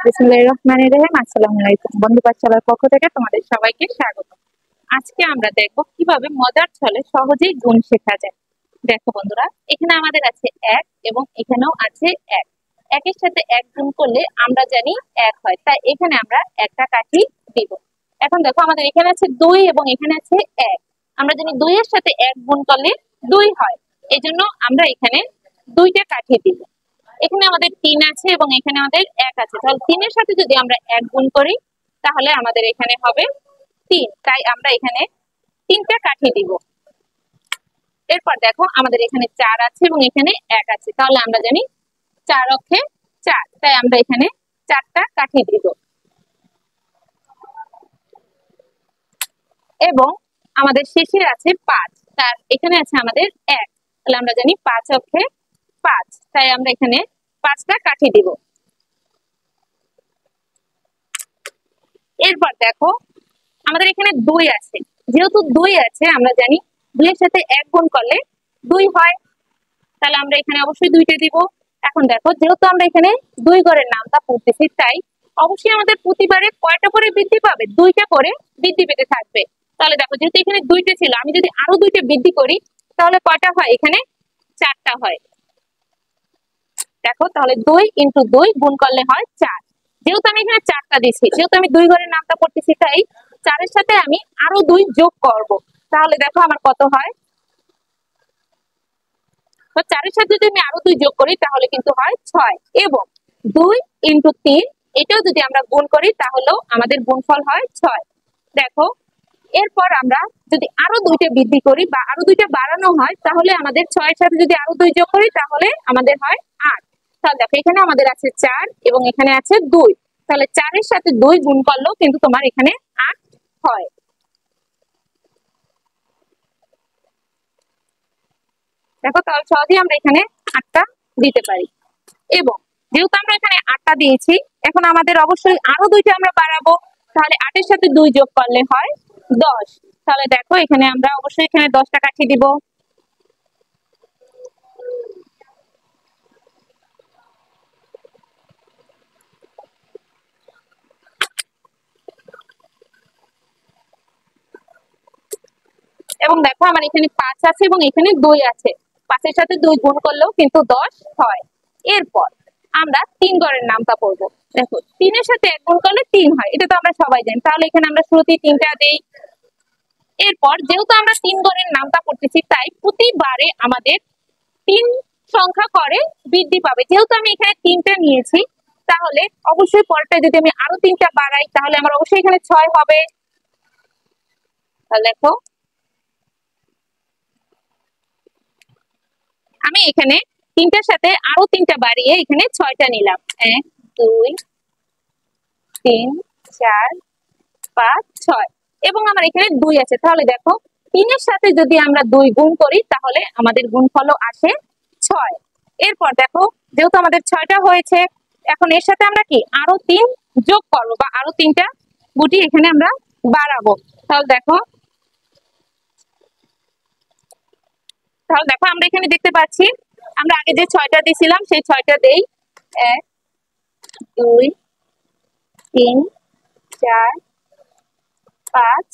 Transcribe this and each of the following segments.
বিসমিল্লাহির রহমানির রহিম। আসসালামু আলাইকুম। বন্ধু পাঠশালার পক্ষ থেকে তোমাদের সবাইকে স্বাগত। আজকে আমরা দেখব কিভাবে মজার ছলে সহজেই গুণ শেখা যায়। দেখো বন্ধুরা, এখানে আমাদের আছে ১ এবং এখানেও আছে ১। ১ এর সাথে ১ গুণ করলে আমরা জানি ১ হয়, তাই এখানে আমরা একটা কাঠি দিব। এখন দেখো আমাদের এখানে আছে ২ এবং এখানে আছে ১। আমরা জানি ২ এর সাথে ১ গুণ করলে ২ হয়, এজন্য আমরা এখানে ২টা কাঠি দিব। এখানে আমাদের ৩ আছে এবং এখানে আমাদের ১ আছে, তাহলে ৩ এর সাথে যদি আমরা ১ গুণ করি তাহলে আমাদের এখানে হবে ৩, তাই আমরা এখানে ৩টা কাঠি দিব। এরপর দেখো আমাদের এখানে ৪ আছে এবং এখানে ১ আছে, তাহলে আমরা জানি ৪ অক্ষে ৪, তাই আমরা এখানে ৪টা কাঠি দিব। এবং আমাদের শেষে আছে ৫, তার এখানে আছে আমাদের ১, তাহলে আমরা জানি ৫ অক্ষে ৫, তাই আমরা এখানে ৫টা কাঠি দিব। এরপর দেখো আমাদের এখানে ২ আছে, যেহেতু ২ আছে আমরা জানি ২ এর সাথে ১ গুণ করলে ২ হয়, তাহলে আমরা এখানে অবশ্যই ২টা দিব। এখন দেখো যেহেতু আমরা এখানে ২ ঘরের নামটা পড়তেছি, তাই অবশ্যই আমাদের প্রতিবারে কয়টা করে বৃদ্ধি পাবে? ২টা করে বৃদ্ধি পেতে থাকবে। তাহলে দেখো যেহেতু এখানে ২টা ছিল, আমি যদি আরো ২টা বৃদ্ধি করি তাহলে কয়টা হয়? এখানে ৪টা হয়। দেখো তাহলে ২ ইন্টু ২ গুণ করলে হয় ৪। যেহেতু আমি এখানে ৪টা দিচ্ছি, যেহেতু আমি ২ ঘরের নামটা পড়তেছি, তাই ৪ এর সাথে আমি আরো ২ যোগ করব। তাহলে দেখো আমার কত হয়। তো ৪ এর সাথে যদি আমি আরো ২ যোগ করি তাহলে কিন্তু হয় ৬, এবং ২ ইন্টু ৩ এটাও যদি আমরা গুণ করি তাহলেও আমাদের গুণফল হয় ৬। দেখো এরপর আমরা যদি আরো ২টা বৃদ্ধি করি বা আরো ২টা বাড়ানো হয় তাহলে আমাদের ৬ এর সাথে যদি আরো ২ যোগ করি তাহলে আমাদের হয় ৮। তাহলে দেখো এখানে আমাদের আছে ৪ এবং এখানে আছে ২, তাহলে ৪ এর সাথে ২ গুণ করলেও কিন্তু তোমার এখানে ৮ হয়। দেখো তাহলে সহজেই আমরা এখানে ৮টা দিতে পারি। এবং যেহেতু আমরা এখানে ৮টা দিয়েছি, এখন আমাদের অবশ্যই আরো ২টা আমরা বাড়াবো, তাহলে ৮ এর সাথে ২ যোগ করলে হয় ১০। তাহলে দেখো এখানে আমরা অবশ্যই এখানে ১০টা কাঠি দিব। এবং দেখো আমার এখানে ৫ আছে এবং এখানে ২ আছে, ৫ এর সাথে ২ গুণ করলেও কিন্তু ১০ হয়। এরপর আমরা ৩ ঘরের নামটা পড়বো। দেখো ৩ এর সাথে ১ গুণ করলে ৩ হয়, এটা তো আমরা সবাই জানি, তাহলে এখানে আমরা শুরুতেই ৩টা দেই। এরপর যেহেতু আমরা ৩ ঘরের নামটা পড়তেছি, তাই প্রতিবারে আমাদের ৩ সংখ্যা করে বৃদ্ধি পাবে। যেহেতু আমি এখানে ৩টা নিয়েছি, তাহলে অবশ্যই পরেরটা যদি আমি আরো ৩টা বাড়াই তাহলে আমার অবশ্যই এখানে ৬ হবে। তাহলে দেখো আমি এখানে ৩টার সাথে আরো ৩টা বাড়িয়ে এখানে ৬টা নিলাম। ১ ২ ৩ ৪ ৫ ৬, এবং আমার এখানে ২ আছে, তাহলে দেখো ৩ এর সাথে যদি আমরা ২ গুণ করি তাহলে আমাদের গুণফলও আসে ৬। এরপর দেখো যেহেতু আমাদের ৬টা হয়েছে, এখন এর সাথে আমরা কি আরো ৩ যোগ করবো বা আরো ৩টা গুটি এখানে আমরা বাড়াবো। তাহলে দেখো আমরা এখানে দেখতে পাচ্ছি আমরা আগে যে ৬টা দিয়েছিলাম সেই ৬টা দেই। ১ ২ ৩ ৪ ৫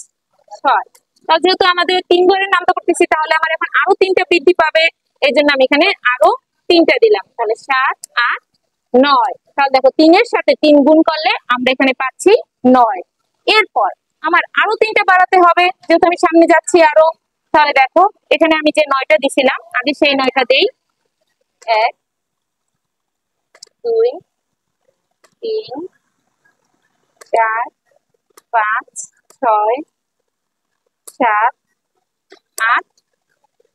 ৬। তাহলে যেহেতু আমাদের ৩ ঘরের নামটা করতেছি, তাহলে আমার এখন আরো ৩টা বৃদ্ধি পাবে, এই জন্য আমি এখানে আরো ৩টা দিলাম। তাহলে ৭ ৮ ৯। তাহলে দেখো ৩ এর সাথে ৩ গুণ করলে আমরা এখানে পাচ্ছি ৯। এরপর আমার আরো ৩টা বাড়াতে হবে, যেহেতু আমি সামনে যাচ্ছি আরো। তাহলে দেখো এখানে আমি যে ৯টা দিছিলাম আগে সেই ৯টা দেই। ১ ২ ৩ ৪ ৫ ৬ ৭ ৮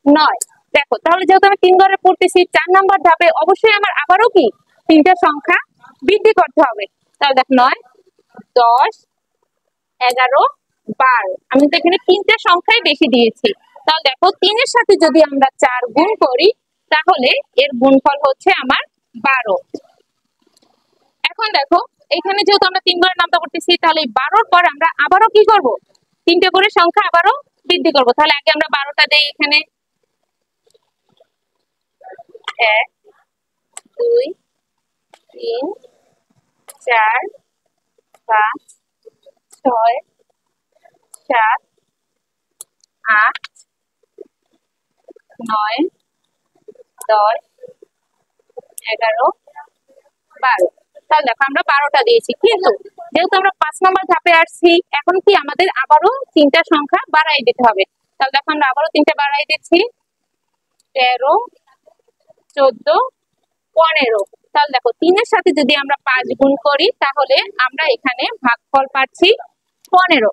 ৯। দেখো তাহলে যেহেতু আমি ৩ ঘরে পড়তেছি, ৪ নাম্বার ধাপে অবশ্যই আমার আবারও কি ৩টা সংখ্যা বৃদ্ধি করতে হবে। তাহলে দেখো ৯ ১০ ১১ ১২, আমি তো এখানে ৩টা সংখ্যাই বেশি দিয়েছি। তাহলে দেখো ৩ এর সাথে যদি আমরা ৪ গুণ করি তাহলে এর গুণফল হচ্ছে আমার ১২। এখন দেখো এখানে যেহেতু আমরা ৩ ঘরের নামটা করতেছি, তাহলে ১২র পর আমরা আবারও কি করব? ৩টে করে সংখ্যা আবারও বৃদ্ধি করব। তাহলে আগে আমরা ১২টা দেই এখানে। ১ ২ ৩ 4, 5, 6, 7, 8, 9, 10, 11, 12। তাহলে দেখো আমরা 12টা দিয়েছি, কিন্তু যেহেতু আমরা 5 নম্বর ধাপে আসছি, এখন কি আমাদের আবারও 3টা সংখ্যা বাড়াই দিতে হবে। তাহলে দেখো আমরা আবারও 3টা বাড়াই দিচ্ছি, 13, 14, 15। তাহলে দেখো 3 এর সাথে যদি আমরা 5 গুণ করি তাহলে আমরা এখানে ভাগফল পাচ্ছি 15।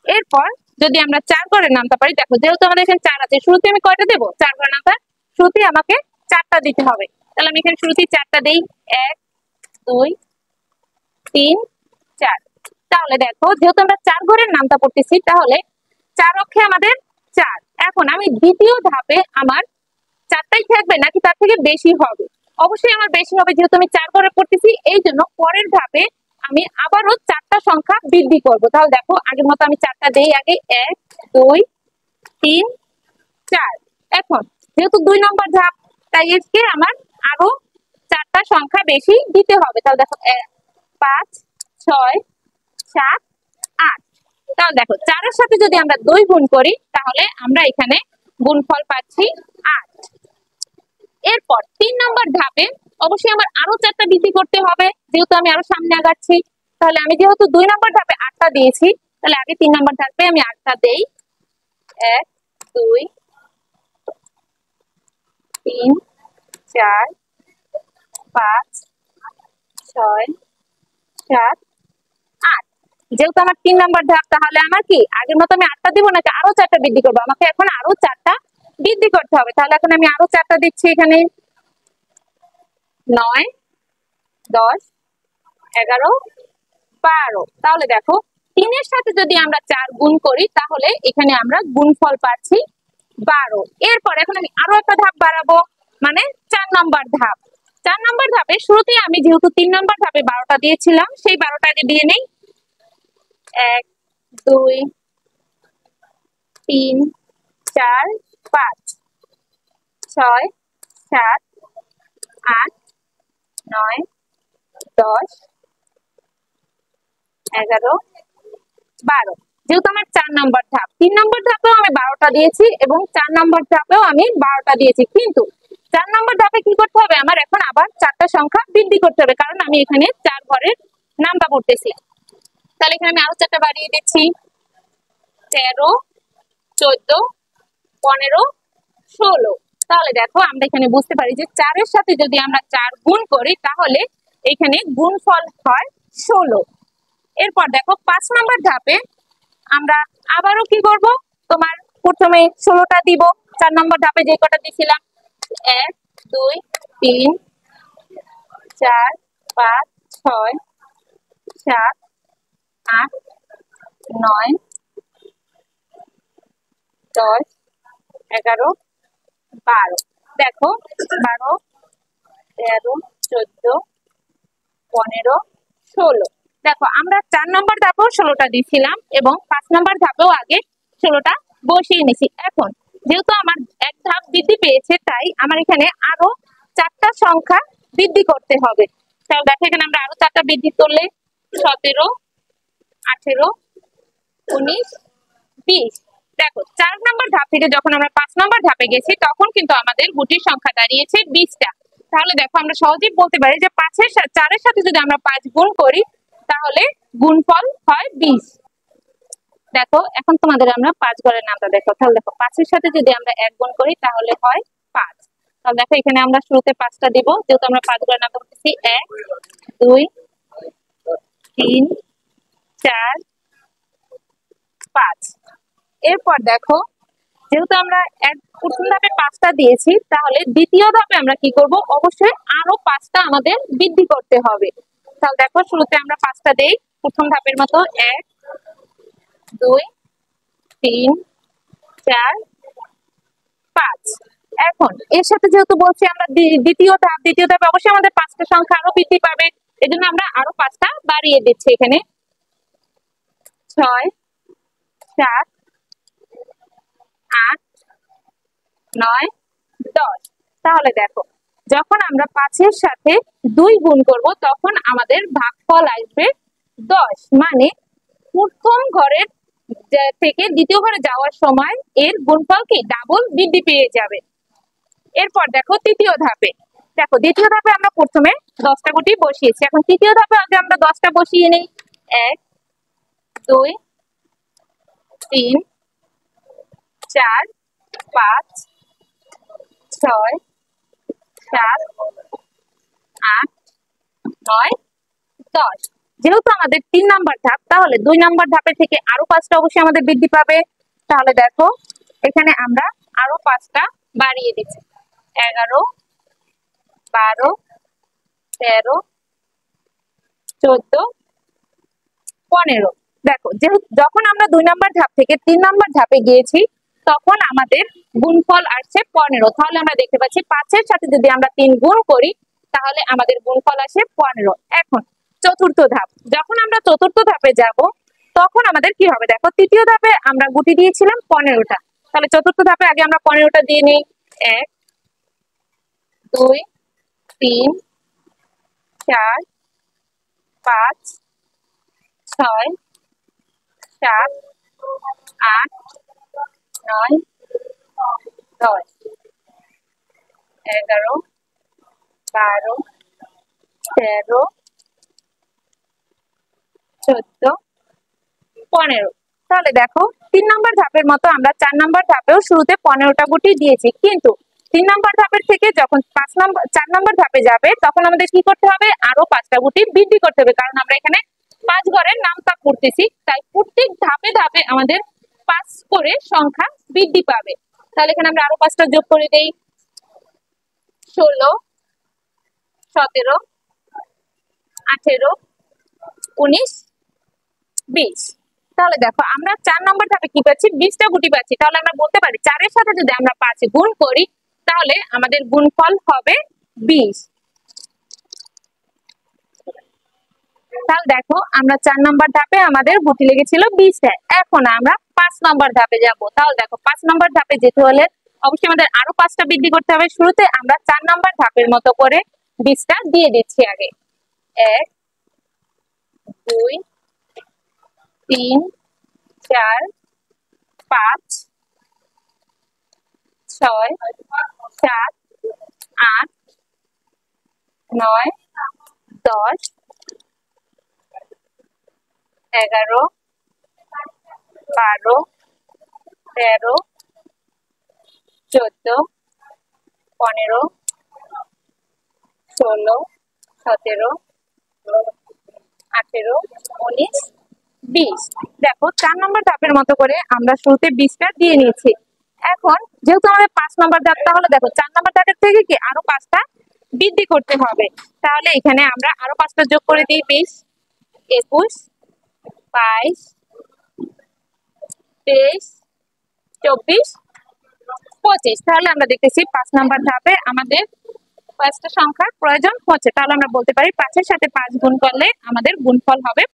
এরপর যদি আমরা 4 ঘরে নামতে পারি, দেখো যেহেতু আমাদের এখানে 4 আছে, শুরুতে আমি কয়টা দেবো? 4 ঘরে নামতে শুরুতে আমাকে 4টা দিতে হবে। তাহলে আমি এখানে শুরুতেই 4টা দেই, 1, 2, 3, 4। তাহলে দেখো যেহেতু আমরা 4 ঘরের নামতা পড়তেছি, তাহলে 4 অক্ষে আমাদের 4। এখন আমি দ্বিতীয় ধাপে আমার 4টাই থাকবে নাকি তার থেকে বেশি হবে? অবশ্যই আমার বেশি হবে, যেহেতু আমি 4 ঘরে পড়তেছি। এই জন্য পরের ধাপে আমি আবারও 4টা সংখ্যা বৃদ্ধি করব। তাহলে দেখো আগের মতো আমি 4টা দেই, আগে 1, 2, 3, 4। এখন যেহেতু 2 নম্বর ধাপ, তাই এসকে আমার আরো 4টা সংখ্যা বেশি দিতে হবে। তাহলে দেখো 5, 6, 7, 8। তাহলে দেখো 4 এর সাথে যদি আমরা 2 গুণ করি তাহলে আমরা এখানে গুণফল পাচ্ছি 8। এরপর 3 নম্বর ধাপে অবশ্যই আমার আরো 4টা বৃদ্ধি করতে হবে, যেহেতু আমি আরো সামনে আগাচ্ছি। তাহলে আমি যেহেতু 2 নম্বর ধাপে 8টা দিয়েছি, তাহলে আগে 3 নম্বর ধাপে আমি 8টা দেই, 1, 2, 3, 4, 5, 6, 7, 8। যেহেতু আমার 3 নম্বর ধাপ, তাহলে আমার কি আগের মতো আমি 8টা দিব নাকি আরো 4টা বৃদ্ধি করবো? আমাকে এখন আরো 4টা বৃদ্ধি করতে হবে। তাহলে এখন আমি আরো 4টা দিচ্ছি, এখানে 9, 10, 11, 12। তাহলে দেখো 3 এর সাথে যদি আমরা 4 গুণ করি তাহলে এখানে আমরা গুণফল পাচ্ছি 12। এরপর এখন আমি আরো একটা ধাপ বাড়াবো, মানে 4 নম্বর ধাপ। 4 নম্বর ধাপে শুরুতেই আমি যেহেতু 3 নম্বর ধাপে 12টা দিয়েছিলাম, সেই 12টা আগে দিয়ে নেই। 1, 2, 3, 4, 5, 6, 7, 8, 9, 10, 11, 12। যেহেতু আমার 4 নম্বর ধাপ, 3 নম্বর ধাপেও আমি 12টা দিয়েছি এবং 4 নম্বর ধাপেও আমি 12টা দিয়েছি, কিন্তু 4 নম্বর ধাপে কি করতে হবে? আমার এখন আবার 4টা সংখ্যা বৃদ্ধি করতে হবে, কারণ আমি এখানে 4 ঘরের নামটা পড়তেছি। তাহলে এখানে আমি আরো 4টা বাড়িয়ে দিচ্ছি, 13, 14, 15, 16। তাহলে দেখো আমরা এখানে বুঝতে পারি যে 4 এর সাথে যদি আমরা 4 গুণ করি তাহলে এখানে গুণফল হয় 16। এরপর দেখো 5 নম্বর ধাপে আমরা আবারও কি করব? তোমার প্রথমে 16টা দিব, 4 নম্বর ধাপে যে কটা দিয়েছিলাম, 1, 2, 3, 4, 5, 6, 7, 8, 9, 10, 11, 12। দেখো 12, 13, 14, 15, 16। দেখো আমরা 4 নম্বর ধাপেও 16টা দিয়েছিলাম এবং 5 নম্বর ধাপেও আগে 16টা বসিয়ে নিছি। এখন যেহেতু আমার এক ধাপ বৃদ্ধি পেয়েছে, তাই আমার এখানে আরো 4টা সংখ্যা বৃদ্ধি করতে হবে। তাহলে দেখো এখানে আমরা আরো 4টা বৃদ্ধি করলে 17, 18, 19, 20। দেখো 4 নম্বর ধাপ থেকে যখন আমরা 5 নম্বর ধাপে গেছি, তখন কিন্তু আমাদের গুটির সংখ্যা দাঁড়িয়েছে 20টা। তাহলে দেখো আমরা সহজেই বলতে পারি যে 4 এর সাথে যদি আমরা 5 গুণ করি তাহলে গুণফল হয় 20। দেখো এখন তোমাদের আমরা 5 ঘরের নামটা দেখো। তাহলে দেখো 5 এর সাথে যদি আমরা 1 গুণ করি তাহলে হয় 5। তাহলে দেখো এখানে আমরা শুরুতে 5টা দিব, যেহেতু আমরা 5 ঘরের নামটা করতেছি, 1, 2, 3, 4, 5। এরপর দেখো যেহেতু আমরা প্রথম ধাপে 5টা দিয়েছি, তাহলে দ্বিতীয় ধাপে আমরা কি করব? অবশ্যই আরো 5টা আমাদের বৃদ্ধি করতে হবে। তাহলে দেখো শুরুতে আমরা 5টা দেই, প্রথম ধাপের মতো, 1, 2, 3, 4, 5। এখন এর সাথে যেহেতু বলছি আমরা দ্বিতীয় ধাপে অবশ্যই আমাদের 5টা সংখ্যা আরো বৃদ্ধি পাবে, এজন্য আমরা আরো 5টা বাড়িয়ে দিচ্ছি, এখানে 6, 7, 8, 9, 10। তাহলে দেখো যখন আমরা 5-এর সাথে 2 গুণ করব তখন আমাদের ভাগফল আসবে 10, মানে প্রথম ঘরের থেকে দ্বিতীয় ঘরে যাওয়ার সময় এর গুণফল কি ডাবল বৃদ্ধি পেয়ে যাবে। এরপর দেখো তৃতীয় ধাপে, দেখো দ্বিতীয় ধাপে আমরা প্রথমে 10টা গুটি বসিয়েছি, এখন তৃতীয় ধাপে আগে আমরা 10টা বসিয়ে নেই। 1 2 3 4 5 6 7 8 9 10। যেহেতু আমাদের 3 নাম্বার ধাপ, তাহলে 2 নাম্বার ধাপে থেকে আরো 5টা অবশ্যই আমাদের বৃদ্ধি পাবে। তাহলে দেখো এখানে আমরা আরো 5টা বাড়িয়ে দিচ্ছি, 11 12 13 14 15। দেখো যখন আমরা 2 নাম্বার ধাপ থেকে 3 নাম্বার ধাপে গিয়েছি তখন আমাদের গুণফল আসছে 15। তাহলে আমরা দেখতে পাচ্ছি 5-এর সাথে যদি আমরা 3 গুণ করি তাহলে আমাদের গুণফল আসে 15। এখন চতুর্থ ধাপ, যখন আমরা চতুর্থ ধাপে যাব তখন আমাদের কি হবে, দেখো তৃতীয় ধাপে আমরা গুটি দিয়েছিলাম 15টা, তাহলে চতুর্থ ধাপে আগে আমরা 15টা দিয়ে নেই। 1 2 3 4 5 6 7 8 9 10 11 12 13 14 15। তাহলে দেখো 3 নাম্বার ধাপের মতো আমরা 4 নাম্বার ধাপেও শুরুতে 15টা গুটি দিয়েছি, কিন্তু 3 নাম্বার ধাপের থেকে যখন 4 নাম্বার ধাপে যাবে তখন আমাদের কি করতে হবে, আরো 5টা গুটি বৃদ্ধি করতে হবে, কারণ আমরা এখানে 5 ঘরের নামতা করতেছি, তাই প্রত্যেক ধাপে ধাপে আমাদের 5 করে সংখ্যা বৃদ্ধি পাবে। তাহলে এখানে আমরা আরো 5টা যোগ করে দেই, 16 17 18 19 20। তাহলে দেখো আমরা 4 নম্বর ধাপে কি পাচ্ছি, 20টা গুটি পাচ্ছি। তাহলে আমরা বলতে পারি 4-এর সাথে যদি আমরা 5 গুণ করি তাহলে আমাদের গুণফল হবে 20। তাহলে দেখো আমরা 4 নম্বর ধাপে আমাদের গুটি লেগেছিল 20টা, এখন আমরা 5 নম্বর ধাপে যাব। তাহলে দেখো 5 নম্বর ধাপে যেতে হলে অবশ্যই আমাদের আরো 5টা বৃদ্ধি করতে হবে। শুরুতে আমরা 4 নম্বর ধাপের মতো করে 20টা দিয়ে দিচ্ছি আগে। 1 2 3 4 5 6 7 8 9 10 11 12 13 14 15 16 17 18 19 20। দেখো 4 নম্বর ধাপের মতো করে আমরা শুরুতে 20টা দিয়ে নিয়েছি। এখন যেহেতু আমাদের 5 নম্বর ধাপ, তাহলে দেখো 4 নম্বর ধাপের থেকে কি আরো 5টা বৃদ্ধি করতে হবে। তাহলে এখানে আমরা আরো 5টা যোগ করে দিই, 20 21 22 23 24 25। তাহলে আমরা দেখতেছি 5 নম্বর ধাপে আমাদের 5টা সংখ্যার প্রয়োজন হচ্ছে। তাহলে আমরা বলতে পারি 5-এর সাথে 5 গুণ করলে আমাদের গুণফল হবে